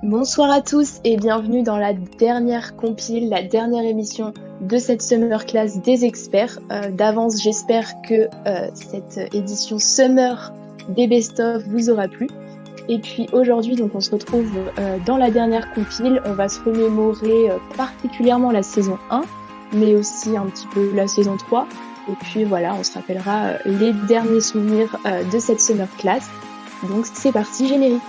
Bonsoir à tous et bienvenue dans la dernière compile, la dernière émission de cette Summer Class des experts. D'avance, j'espère que cette édition Summer des Best of vous aura plu. Et puis aujourd'hui, donc on se retrouve dans la dernière compile. On va se remémorer particulièrement la saison 1, mais aussi un petit peu la saison 3. Et puis voilà, on se rappellera les derniers souvenirs de cette Summer Class. Donc c'est parti, générique.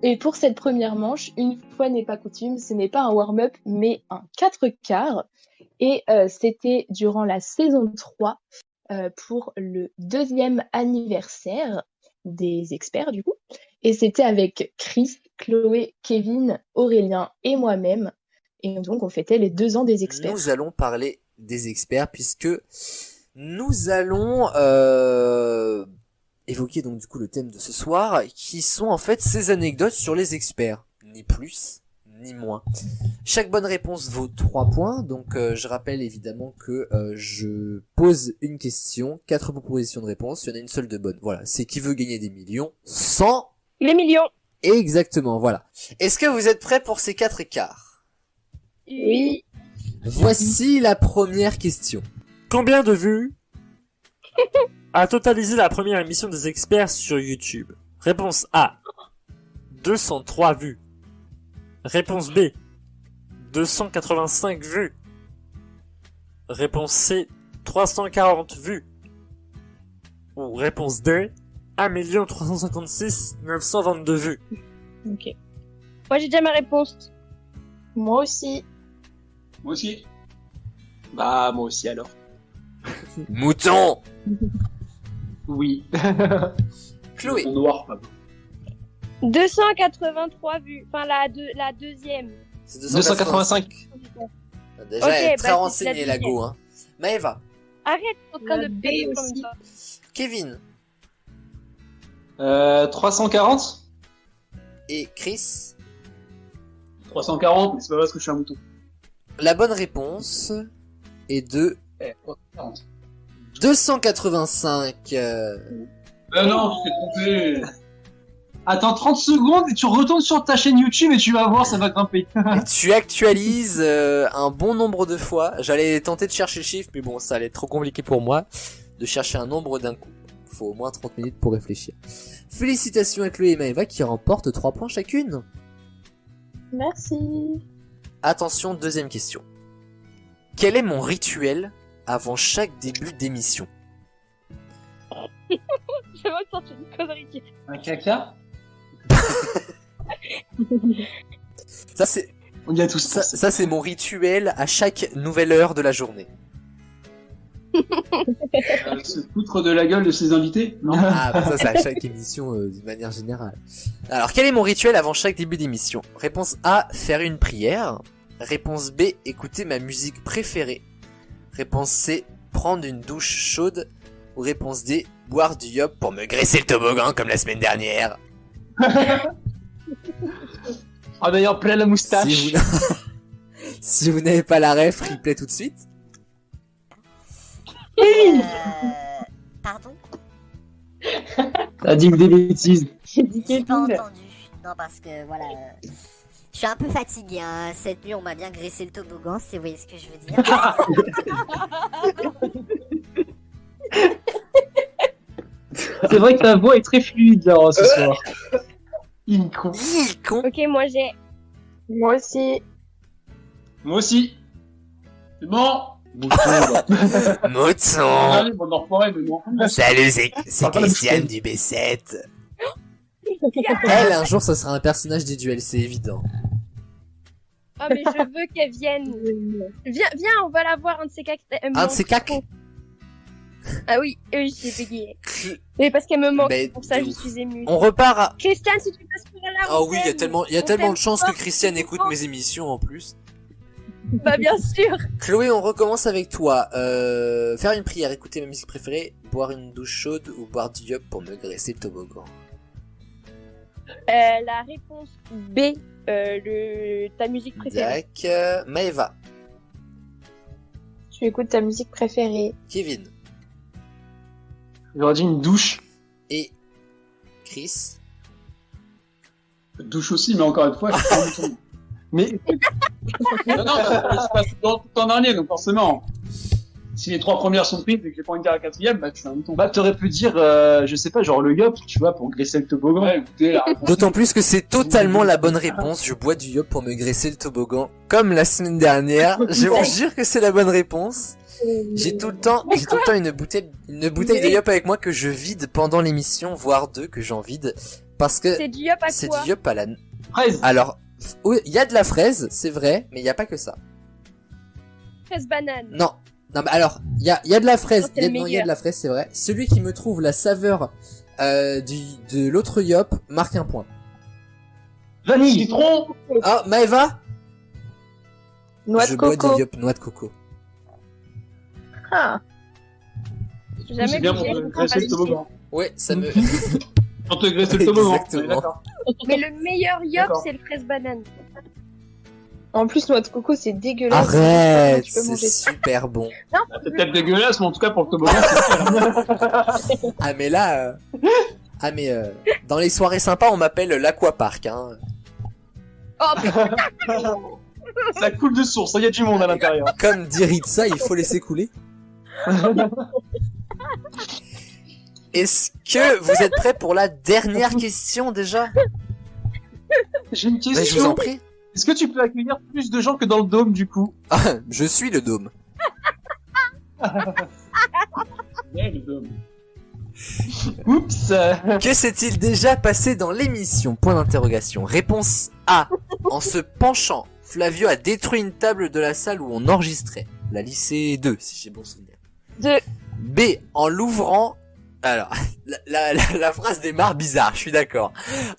Et pour cette première manche, une fois n'est pas coutume, ce n'est pas un warm-up, mais un 4/4. Et c'était durant la saison 3 pour le 2e anniversaire des experts, du coup. Et c'était avec Chris, Chloé, Kevin, Aurélien et moi-même. Et donc, on fêtait les 2 ans des experts. Nous allons parler des experts puisque nous allons évoquer donc du coup le thème de ce soir, qui sont en fait ces anecdotes sur les experts, ni plus ni moins. Chaque bonne réponse vaut 3 points, donc je rappelle évidemment que je pose une question, 4 propositions de réponse, il y en a une seule de bonne. Voilà, c'est qui veut gagner des millions sans... Les millions. Exactement, voilà. Est-ce que vous êtes prêts pour ces 4 écarts? Oui. Voici la première question. Combien de vues a totalisé la première émission des experts sur YouTube? Réponse A, 203 vues. Réponse B, 285 vues. Réponse C, 340 vues. Ou réponse D, 1 356 922 vues. Ok. Moi j'ai déjà ma réponse. Moi aussi. Moi aussi. Bah, moi aussi alors. Mouton. Oui. Chloé. En noir, pas. 283 vues. Enfin la deuxième. C'est 285. Déjà, Ok, elle est très bah, renseignée, c'est la la go, hein. Maëva. Arrête, en train La de B payer aussi. Kevin. 340. Et Chris. 340, mais c'est pas parce que je suis un mouton. La bonne réponse est de 340. 285. Non, tu t'es trompé. Attends 30 secondes et tu retournes sur ta chaîne YouTube et tu vas voir, ça va grimper. Et tu actualises un bon nombre de fois. J'allais tenter de chercher le chiffre, mais bon, ça allait être trop compliqué pour moi de chercher un nombre d'un coup. Faut au moins 30 minutes pour réfléchir. Félicitations à Chloé et Maëva qui remportent 3 points chacune. Merci. Attention, deuxième question. Quel est mon rituel avant chaque début d'émission? Je vais me sortir une connerie. Un caca. Ça c'est On y a tous ça. ça c'est mon rituel à chaque nouvelle heure de la journée. Se foutre de la gueule de ses invités. Non. Ah bah ça c'est à chaque émission d'une manière générale. Alors quel est mon rituel avant chaque début d'émission? Réponse A, faire une prière. Réponse B, écouter ma musique préférée. Réponse C, prendre une douche chaude. Ou réponse D, boire du yop pour me graisser le toboggan comme la semaine dernière. Ah d'ailleurs plein la moustache. Si vous, si vous n'avez pas la ref, replay tout de suite. Pardon? T'as dit des bêtises. J'ai dit J'ai pas Kevin. entendu. Non, parce que voilà. Je suis un peu fatigué. Hein. Cette nuit, on m'a bien graissé le toboggan, si vous voyez ce que je veux dire. C'est vrai que ta voix est très fluide là ce soir. Il est con. Il est con. Ok, moi j'ai. Moi aussi. Moi aussi. C'est bon. Mouton. Allez, bon enfoiré, mais bon. Salut, c'est Christiane du B7. Elle, un jour, ça sera un personnage des duels, c'est évident. Ah mais je veux qu'elle vienne. Viens, on va la voir un de ces quatre. Un de ces cacs. Ah oui, j'ai bégayé. Cl- Mais parce qu'elle me manque, Mais pour ça de je ouf. suis émue. On repart à... Christiane, si tu passes par là, Oh on oui, il y a t'aime. tellement On de chances que t'aime Christiane fort. écoute mes émissions en plus. Bah bien sûr. Chloé, on recommence avec toi. Faire une prière, écouter ma musique préférée, boire une douche chaude ou boire du yup pour me graisser le toboggan. La réponse B, ta musique préférée. Dac, Maëva, Tu écoutes ta musique préférée. Kevin J'aurais dit une douche. et Chris. Douche aussi, mais encore une fois, je suis pas mouton. Mais. Non, je passe tout en dernier, donc forcément. Si les 3 premières sont prises et que j'ai pas envie de dire la 4e, bah tu fais un mouton. Bah t'aurais pu dire, je sais pas, genre le yop, tu vois, pour graisser le toboggan. Ouais, écoutez, la réponse. D'autant plus que c'est totalement la bonne réponse. Je bois du yup pour me graisser le toboggan. Comme la semaine dernière. Je vous jure que c'est la bonne réponse. J'ai tout le temps une bouteille de yup avec moi que je vide pendant l'émission, voire 2 que j'en vide. Parce que C'est du yup à c'est quoi? du yup à la... Fraise. Alors, oui, il y a de la fraise, c'est vrai, mais il y a pas que ça. Fraise banane. Non. Non, mais alors, il y a de la fraise. Oh, c'est le Il y a meilleur. de la fraise, c'est vrai. Celui qui me trouve la saveur de l'autre yop marque un point. Vanille. Citron. Ah, Maëva? Noix Je de bois coco. du yop noix de coco. Ah. J'ai jamais C'est bien pour goûté. te graisser le toboggan. Ouais, ça me... Pour te graisser le toboggan. Exactement. On est d'accord. Mais le meilleur yop, D'accord. c'est le fraise banane. En plus, noix de coco, c'est dégueulasse. Arrête, Tu peux c'est manger ça. super bon. Bah, c'est peut-être dégueulasse, mais en tout cas pour le toboggan, c'est nickel. Ah mais là, dans les soirées sympas, on m'appelle l'Aquapark. Hein. Oh putain, Ça coule de source, il y a du monde à l'intérieur. Comme dit Ritza, il faut laisser couler. Est-ce que vous êtes prêts pour la dernière question déjà? J'ai une Mais je vous question. en prie. Est-ce que tu peux accueillir plus de gens que dans le dôme du coup? Ah, je suis le dôme. Ouais, le dôme. Oups. Que s'est-il déjà passé dans l'émission? Point d'interrogation. Réponse A. En se penchant, Flavio a détruit une table de la salle où on enregistrait. La lycée 2, si j'ai bon souvenir. 2. B. En l'ouvrant... Alors, la phrase démarre bizarre, je suis d'accord.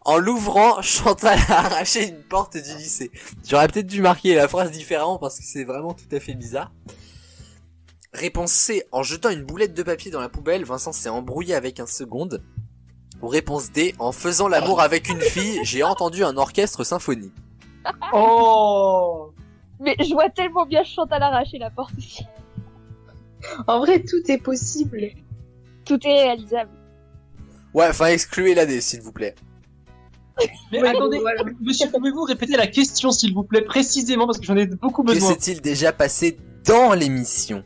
En l'ouvrant, Chantal a arraché une porte du lycée. J'aurais peut-être dû marquer la phrase différemment parce que c'est vraiment tout à fait bizarre. Réponse C. En jetant une boulette de papier dans la poubelle, Vincent s'est embrouillé avec un seconde. Ou réponse D. En faisant l'amour avec une fille, j'ai entendu un orchestre symphonie. Oh. Mais je vois tellement bien Chantal arracher la porte ici. En vrai, tout est possible. Tout est réalisable. Ouais, enfin excluez la D, s'il vous plaît. Mais Oui, attendez, voilà. monsieur, pouvez-vous répéter la question s'il vous plaît précisément parce que j'en ai beaucoup Que besoin. s'est-il déjà passé dans l'émission?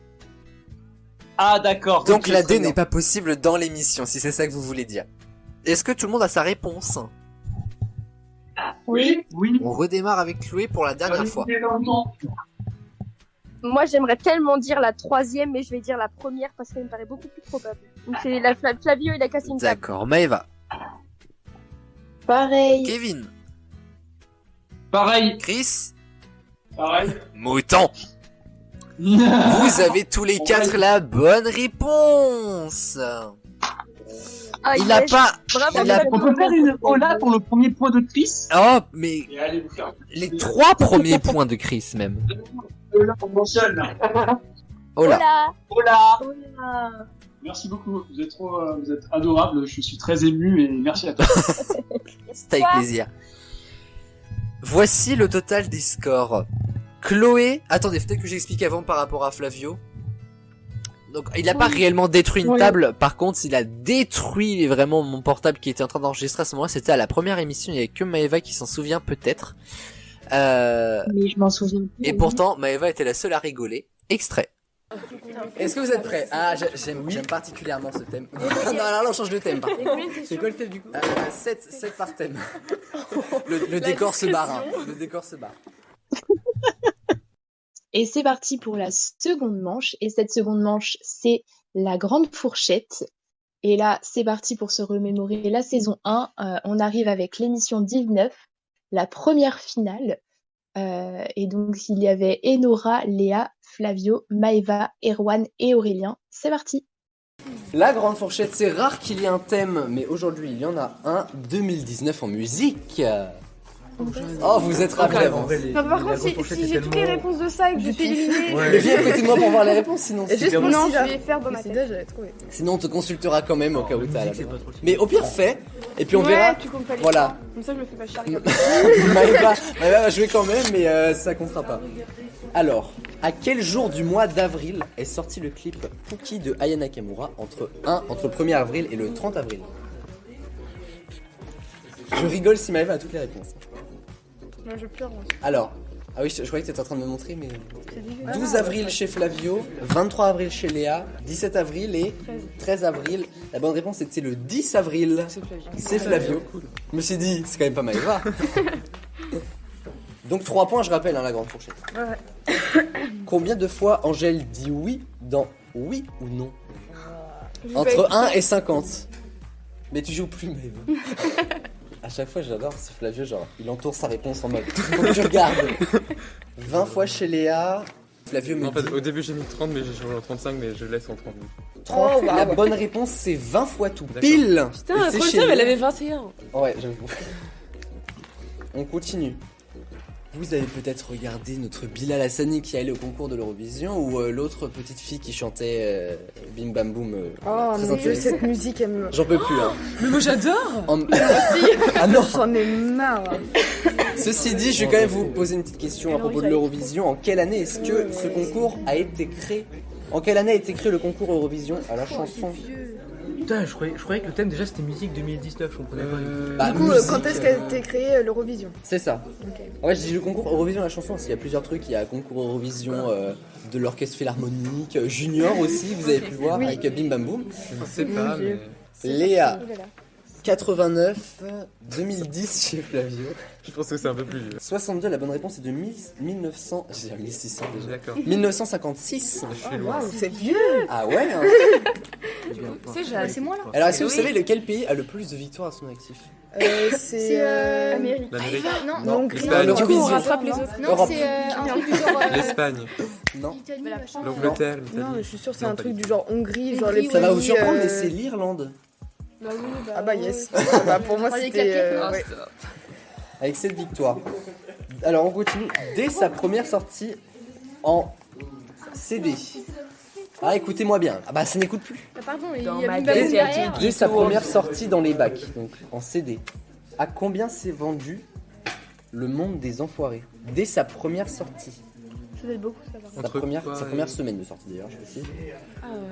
Ah d'accord. Donc ok, la très D bien. n'est pas possible dans l'émission, si c'est ça que vous voulez dire. Est-ce que tout le monde a sa réponse? Oui, oui. On redémarre avec Chloé pour la dernière fois. Moi, j'aimerais tellement dire la 3e, mais je vais dire la première parce qu'elle me paraît beaucoup plus probable. Donc c'est la Flavio, il a cassé une table. D'accord, Maëva, Pareil. Kevin, Pareil. Chris, Pareil. Mouton. Vous avez tous les 4 la bonne réponse. Ah, Il a yes. pas... Bravo, il a- On peut faire une hola pour le premier point de Chris. Oh, mais Et allez vous faire. les 3 premiers points de Chris même. Hola pour mentionne. Oh là. Hola. Hola. Ah. Merci beaucoup. Vous êtes adorable. Je suis très ému et merci à toi. C'est avec plaisir. Voici le total des scores. Chloé, attendez, peut-être que j'explique avant par rapport à Flavio. Donc, il n'a pas réellement détruit une Oui. table. Par contre, il a détruit vraiment mon portable qui était en train d'enregistrer à ce moment-là. C'était à la première émission. Il n'y avait que Maëva qui s'en souvient peut-être. Mais je m'en souviens plus. Et pourtant, Maëva était la seule à rigoler. Extrait. Est-ce que vous êtes prêts? Ah, j'aime particulièrement ce thème. non, on change de thème. C'est quoi le thème du coup 7 par thème. Le décor se barre. Hein. Le décor se barre. Et c'est parti pour la seconde manche. Et cette seconde manche, c'est la grande fourchette. Et là, c'est parti pour se remémorer la saison 1. On arrive avec l'émission 19, la première finale. Et donc, il y avait Enora, Léa, Flavio, Maëva, Erwan et Aurélien. C'est parti. La grande fourchette, c'est rare qu'il y ait un thème, mais aujourd'hui il y en a un. 2019 en musique. Oh, vous êtes ravis d'avance. Non, par contre, si j'ai toutes les réponses de ça et que je t'ai éliminé. Mais viens à côté de moi pour voir les réponses, sinon. Juste non, je vais faire dans ma tête. J'avais trouvé. Sinon, on te consultera quand même au cas où t'as la bonne. Mais au pire, fais. Et puis on verra. Tu comptes pas les Voilà. points. Comme ça, je me fais pas chier. Maëva va jouer quand même, mais ça comptera pas. Alors, à quel jour du mois d'avril est sorti le clip Pookie de Aya Nakamura entre le 1er avril et le 30 avril? Je rigole si Maëva a toutes les réponses. Non, je pleure. Alors, ah oui, je croyais que tu étais en train de me montrer, mais 12 avril chez Flavio, 23 avril chez Léa, 17 avril et 13 avril. La bonne réponse était le 10 avril. C'est Flavio. Je me suis dit, c'est quand même pas Maëva. Donc 3 points, je rappelle, la grande fourchette. Ouais. Combien de fois Angèle dit oui dans oui ou non? Entre 1 et 50. Mais tu joues plus, Maëva. À chaque fois, j'adore, c'est Flavio, genre, il entoure sa réponse en mode faut que tu regardes. 20 fois chez Léa. Flavio me dit... au début j'ai mis 30, mais j'ai changé en 35, mais je laisse en 30. 30, la bonne réponse c'est 20 fois tout pile. Putain, trop le seum, elle avait 21. Ouais, j'avoue. On continue. Vous avez peut-être regardé notre Bilal Hassani qui allait au concours de l'Eurovision ou l'autre petite fille qui chantait Bim Bam Boum. Oh mon dieu, cette musique elle me... J'en peux plus, hein. Mais moi j'adore. Ah non. J'en ai marre. Ceci dit, je vais quand même vous poser une petite question à propos de l'Eurovision. En quelle année est-ce que ce concours a été créé? En quelle année a été créé le concours Eurovision à la chanson? Putain, je croyais que le thème déjà c'était musique 2019, je comprenais pas. Du coup, quand est-ce qu'a été créé l'Eurovision? C'est ça. Okay. En fait, je dis le concours Eurovision à la chanson, parce qu'il y a plusieurs trucs. Il y a concours Eurovision de l'orchestre philharmonique, junior aussi, vous avez pu voir, avec Bim Bam Boum. Je ne sais pas, mais... Léa, 89, 2010 chez Flavio. Je pense que c'est un peu plus vieux. 62, la bonne réponse est de 1900... J'ai dit 1600 déjà. D'accord. 1956. Je suis loin. C'est vieux. Ah ouais, hein. C'est moi là. Alors, est-ce que vous savez lequel pays a le plus de victoires à son actif? C'est Amérique. L'Amérique. Non, l'Espagne. Du coup, on rattrape les autres. Non, c'est un truc du genre. L'Espagne. Non. L'Angleterre, l'Italie. Non, mais je suis sûre que c'est un Non, truc pas du genre Hongrie, genre les pays... Ça va vous surprendre, mais c'est l'Irlande. Ah bah yes. Bah pour moi c'était... ouais. Avec cette victoire. Alors on continue. Dès sa première sortie en CD. Ah écoutez-moi bien. Ah bah ça n'écoute plus. Pardon, il y Dans a ma Bim Bam Boum tête, derrière. Dès sa première sortie dans les bacs, donc en CD. À combien s'est vendu Le Monde des Enfoirés? Dès sa première sortie. Ça doit être beaucoup, ça va. Sa première semaine de sortie d'ailleurs, je précise.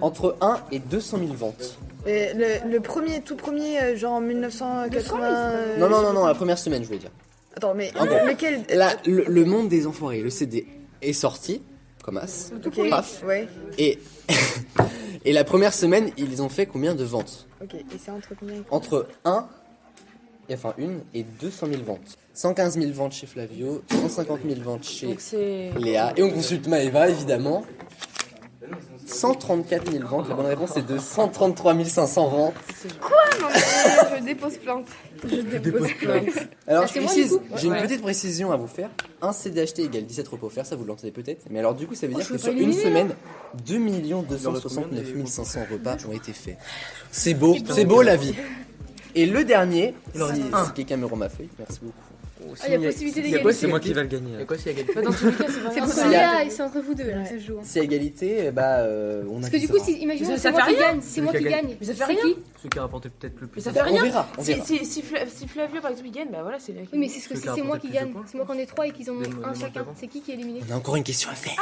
Entre 1 et 200 000 ventes. Et le premier, tout premier, genre en 1980... Non, la première semaine je voulais dire. Attends, mais En gros, lequel... Là, le Monde des Enfoirés, le CD, est sorti, comme as. Ok, Paf. ouais. Et, et la première semaine, ils ont fait combien de ventes? Ok, et c'est entre combien? Entre 1 et 200 000 ventes. 115 000 ventes chez Flavio, 150 000 ventes chez Donc c'est... Léa. Et on consulte Maëva, évidemment. 134 000 ventes. La bonne réponse est de 133 500 ventes. Quoi? Non, mais je dépose plainte. Je dépose plainte. Alors, Ah, je c'est moi, précise, du coup j'ai une Ouais. petite précision à vous faire. Un CD acheté égale 17 repos offerts, ça vous l'entendez peut-être. Mais alors, du coup, ça veut dire je que veux sur pas une éliminer, semaine, 2 269 500 repas ont été faits. C'est beau la vie. Et le dernier, si quelqu'un me rend ma feuille, merci beaucoup. Ah, il y a possibilité C'est d'égalité. c'est moi qui va le gagner. Et quoi s'il y a gagné? Dans tous les cas, c'est C'est vraiment... entre Léa et c'est entre vous deux, là, ça se joue. Si égalité, on a Parce que du coup, si, imaginons Mais que ça c'est moi fait qui rien. gagne, c'est moi qui gagne. Mais ça fait C'est rien. qui? Celui qui a rapporté peut-être le plus. Mais ça fait On rien. verra, on verra. Si Flavio par exemple il gagne, bah voilà, c'est là. Oui, mais c'est ce que Celui qui si a c'est moi rapporté qui plus de gagne. points. C'est moi qu'on est trois et qu'ils en ont Donne-moi un chacun. d'avance. C'est qui est éliminé? On a encore une question à faire.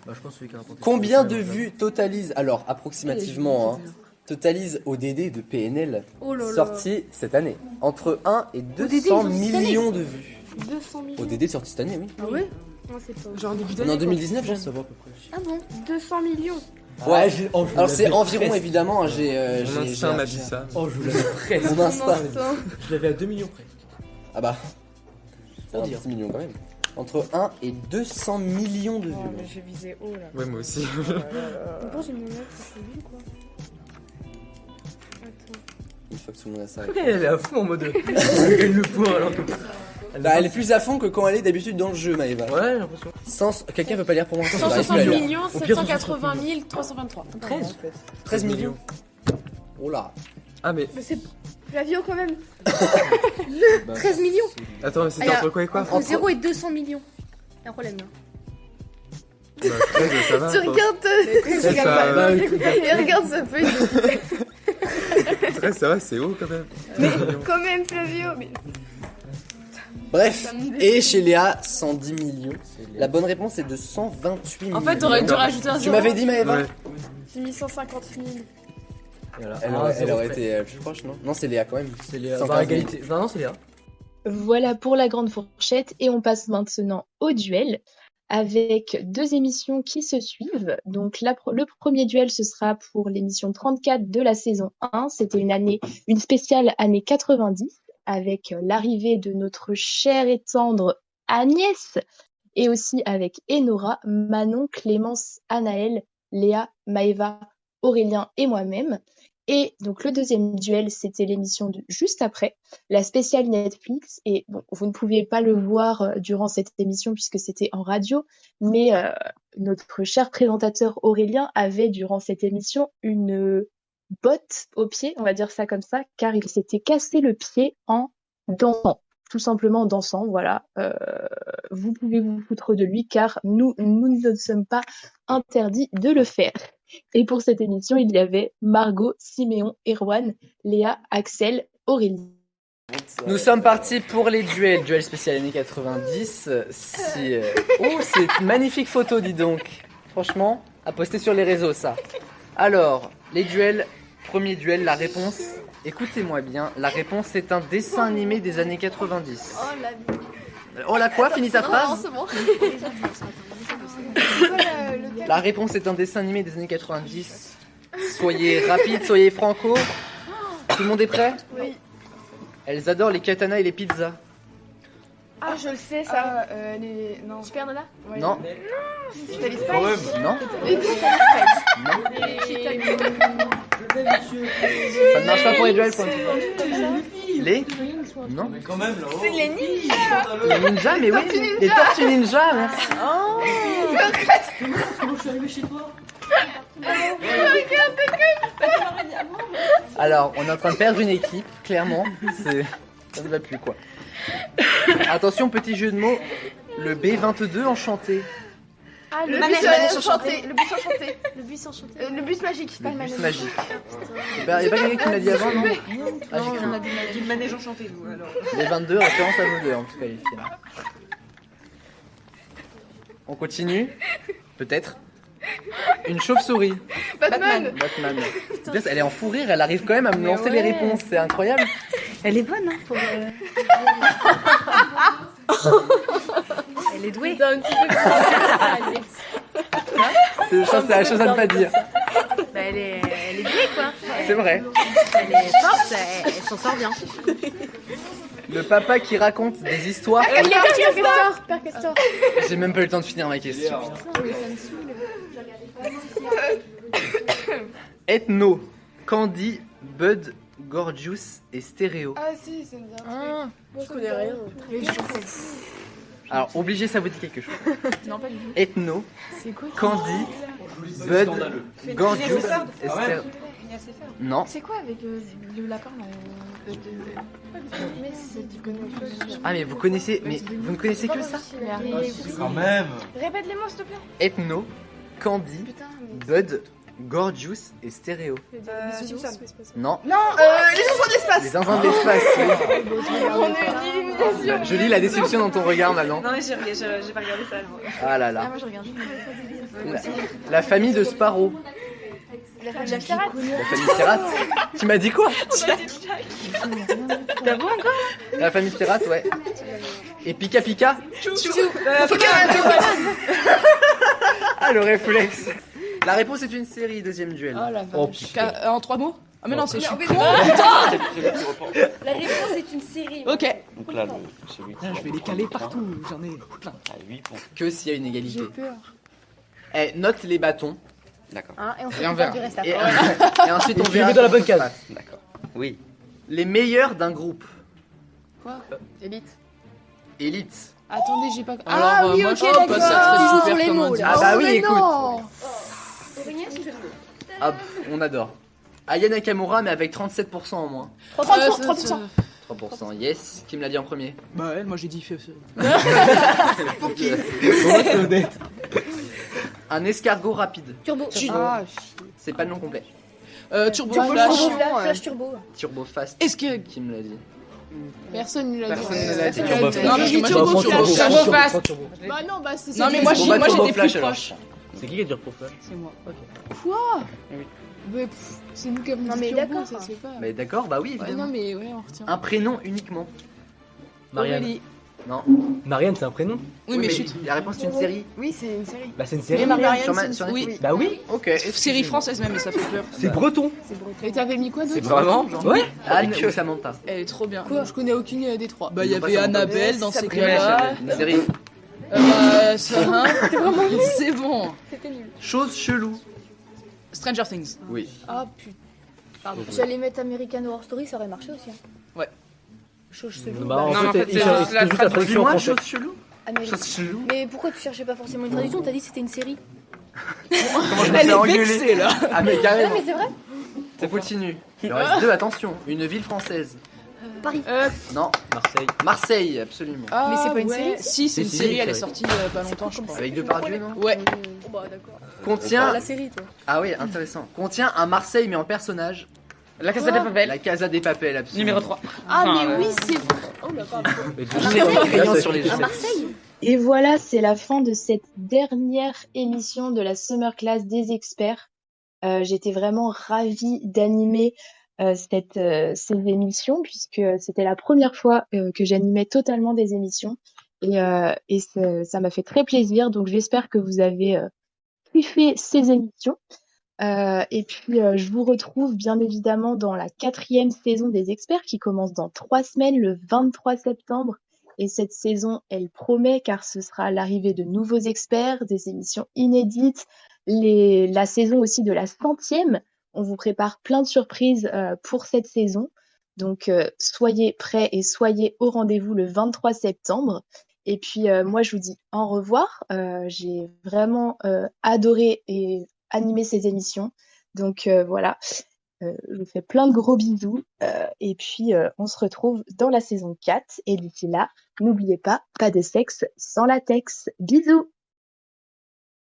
Bah, je pense celui qui a rapporté. Combien de vues totalise, alors approximativement, totalise ODD de PNL Oh là là. sorti cette année? Entre 1 et ODD, 200 sorti cette année millions de vues. 200 millions. ODD sorti cette année, oui. Ah ouais? Non, c'est pas. Genre début On est d'année. en 2019, quoi. je sais pas. Ah bon? 200 millions. Ouais, je alors c'est l'avais environ presque. évidemment, Mon instinct m'a dit ça. Oh, je l'avais presque. Mon instinct. Je l'avais à 2 millions près. Ah bah, c'est un Pour dire. petit million quand même. Entre 1 et 200 millions de vues. Oh, mais j'ai visé haut là. Ouais, moi aussi. Pourquoi j'ai mis 9? Je suis nulle, quoi. Attends. Une fois que tout le monde a ça. Elle est à fond en mode. Je gagne le point alors que. Bah, elle est plus à fond que quand elle est d'habitude dans le jeu, Maëva. Ouais, j'ai l'impression. Quelqu'un peut pas lire pour moi. 160 J'arrive plus à lire. millions Au pire, 780 323. 13 13 millions. Oh là. Ah, mais. Mais c'est Flavio quand même. Bah, 13 millions. Attends, mais c'était Ah, entre quoi et quoi? Entre 0 et 200 millions. Il y a un problème là. Bah, 13, ça va. Tu regardes, tu Ça, regardes va. et regarde sa feuille. 13, ça va, c'est haut quand même. Mais quand même, Flavio. Mais... Bref, Ça me et chez Léa, 110 millions. La bonne réponse est de 128 millions. En fait, t'aurais dû rajouter un Tu zéro. m'avais dit, Maëva? Ouais. J'ai mis 150 000. Voilà. Elle aurait été plus proche, non? Non, c'est Léa quand même. C'est Léa. 115 Bah, 000. égalité. Non, c'est Léa. Voilà pour la grande fourchette et on passe maintenant au duel avec deux émissions qui se suivent. Donc le premier duel, ce sera pour l'émission 34 de la saison 1. C'était une spéciale année 90 avec l'arrivée de notre chère et tendre Agnès et aussi avec Enora, Manon, Clémence, Anaëlle, Léa, Maëva, Aurélien et moi-même. Et donc le deuxième duel, c'était l'émission de juste après, la spéciale Netflix. Et bon, vous ne pouviez pas le voir durant cette émission puisque c'était en radio, mais notre cher présentateur Aurélien avait durant cette émission une botte au pied, on va dire ça comme ça, car il s'était cassé le pied en dansant. Tout simplement en dansant, voilà. Vous pouvez vous foutre de lui car nous ne sommes pas interdits de le faire. Et pour cette émission, il y avait Margot, Siméon, Erwan, Léa, Axel, Aurélie. Nous sommes partis pour les duels. Duel spécial années 90. Oh, c'est une magnifique photo, dis donc. Franchement, à poster sur les réseaux, ça. Alors, les duels. Premier duel, la réponse. Écoutez-moi bien, la réponse est un dessin animé des années 90. Oh la vie. Oh la quoi? Finis ta phrase. Non, c'est bon. La réponse est un dessin animé des années 90. Soyez rapide, soyez franco. Tout le monde est prêt? Oui. Elles adorent les katanas et les pizzas. Ah, je le sais ça. Non. Super Nana? Ouais. Non. Totally Spice? Quand même. Non. Les Ça ne marche pas pour les duels. Les? Non. Mais quand même là. C'est les ninjas. Les ninjas, mais oui. Les tortues ninja, merci. Oh. Comment je suis arrivé chez toi? Alors, on est en train de perdre une équipe, clairement. Ça ne va plus, quoi. Attention, petit jeu de mots. Le B22 enchanté. Ah, le manège bus enchanté. Le bus enchanté. Le bus enchanté. Le bus magique, pas Le le bus manège. magique. Il n'y a pas quelqu'un qui m'a dit avant, non? Ah, j'ai cru. On a dit manège enchanté, nous, alors. Les 22, référence à vous deux, en tout cas, les filles. On continue? Peut-être. Une chauve-souris. Batman. Batman. C'est bien, elle est en fou rire, elle arrive quand même à me lancer les réponses, c'est incroyable. Elle est bonne, hein, pour... Elle est douée. C'est un petit peu Je pense que c'est la chose à ne pas dire. Bah, elle est douée, quoi. C'est vrai. Elle est forte, elle s'en sort bien. Le papa qui raconte des histoires. Père Castor. J'ai même pas eu le temps de finir ma question. Ethno, Candy, Bud, Gorgeous et Stéréo. Ah si, ça me dit un truc. Je connais rien. Alors, obligé, ça vous dit quelque chose. Non, pas du tout. Ethno, C'est quoi? Candy, Bud, Gorgeous et Stéréo. Non. C'est quoi avec le lapin là? Ah, mais vous connaissez, mais vous ne connaissez que ça? Quand même. Répète les mots s'il te plaît. Ethno, Candy, Putain, mais... Bud, Gorgeous et Stéréo. Non. Non, les enfants de l'espace. Les enfants de l'espace. Oui. On est une élimination. Je lis la déception dans ton regard maintenant. Non, mais j'ai pas regardé ça. Ah là Ah, là. moi je regarde. La famille de Sparrow. La famille pirate. La famille pirate. Tu m'as dit quoi? T'as bon encore? La famille pirate, ouais. Et Pika Pika. Ah, le réflexe. La réponse est une série, deuxième duel. Oh la Oh, vache. putain. En 3 mots? Ah mais non, c'est con. La réponse est une série. Ok. Donc là, celui qui Je vais les caler partout, j'en ai plein. à 8 points. Que s'il y a une égalité. J'ai peur. Eh, note les bâtons. D'accord. Hein, et on Et on fait verra. du reste Et, après. et ensuite, on Je les verra. mets dans la bonne ce qui se case. passe. D'accord. Oui. Les meilleurs d'un groupe. Quoi? Élite. Élite. Attendez, j'ai pas. Alors, Ah oui, moi, ok, je trouve pas d'accord. ça très Tu joues super sur les comme mots, indice. là. Ah bah Oh, oui, mais écoute. non. Hop, on adore. Aya Nakamura, mais avec 37% en moins. 3%. 3%, yes. Qui me l'a dit en premier? Bah, elle, moi j'ai dit fait. Un escargot rapide. Turbo. Ah, C'est pas le nom complet. Turbo Turbo Flash. Flash Turbo. Turbo Fast. Est-ce que. Qui me l'a dit? Personne ne l'a dit. Personne ne l'a dit. Turbo Flash. Non, mais j'ai Moi, Turbo je prends Flash. Turbo Turbo Flash. Fast. Bah non, bah c'est ça. Non, mais moi Bon, bah, j'étais Turbo plus Flash, alors. proche. C'est qui a dit Turbo Flash? C'est moi. Quoi Oui. Mais c'est nous qui avons Non, dit mais Turbo, d'accord. ça se fait pas. Mais d'accord, bah oui, Ouais, évidemment. non, mais ouais, on retient. Un prénom uniquement. Marianne. Aurélie. Non. Marianne, c'est un prénom? Oui, mais chut. La réponse c'est une série. Oui, c'est une série. Bah, c'est une Mais série. Marianne, Sur c'est ma- une sur série. Netflix. Oui. Bah oui. Ok. Série française même, et ça fait peur. C'est breton. Et t'avais mis quoi d'autre? Vraiment? Ouais. Anne ou Samantha? Elle est trop bien. Je connais aucune des trois. Bah, il y Ils ont pas avait Samantha. Annabelle dans ces Ouais, cas-là. une série. Ça, hein. C'est vraiment nul. C'est bon. C'était nul. Chose chelou. Stranger Things. Oui. Ah putain. Pardon. J'allais mettre American Horror Story, ça aurait marché aussi. Ouais. Chose chelou. Bah, en Non, en fait, fait, il c'est cherche- juste la c'était juste la traduction en Dis-moi français. chose chelou. Chose chelou. Mais pourquoi tu cherchais pas forcément une traduction? T'as dit que c'était une série. Comment je me Elle fais est engueuler vexée là. Ah mais Non, carrément. mais c'est vrai. On continue. Il en reste deux, attention. Une ville française. Paris. Non. Marseille. Marseille, absolument. Ah, Mais c'est pas une ouais. série, Si, c'est une Si, série, si, elle est c'est sortie pas longtemps, je crois. Avec Depardieu, non? Ouais. Oh, bah d'accord. Contient. La série, toi. Ah oui, intéressant. Contient un Marseille mais en personnage. La Casa de Papel. La Casa des Papel, absolument. Numéro 3. Ah, Enfin, mais oui, c'est vrai. Oh là, pardon. Mais Je n'ai rien sur les À jeux. Marseille. Et voilà, c'est la fin de cette dernière émission de la Summer Class des experts. J'étais vraiment ravie d'animer ces émissions puisque c'était la première fois que j'animais totalement des émissions et ça m'a fait très plaisir. Donc j'espère que vous avez kiffé ces émissions. Et puis je vous retrouve bien évidemment dans la 4e saison des experts qui commence dans 3 semaines, le 23 septembre. Et cette saison, elle promet car ce sera l'arrivée de nouveaux experts, des émissions inédites, la saison aussi de la 100e. On vous prépare plein de surprises pour cette saison. Donc soyez prêts et soyez au rendez-vous le 23 septembre. Et puis moi, je vous dis au revoir. J'ai vraiment adoré et animé ces émissions. Donc voilà. Je vous fais plein de gros bisous et puis on se retrouve dans la saison 4 et d'ici là, n'oubliez pas de sexe sans latex. Bisous!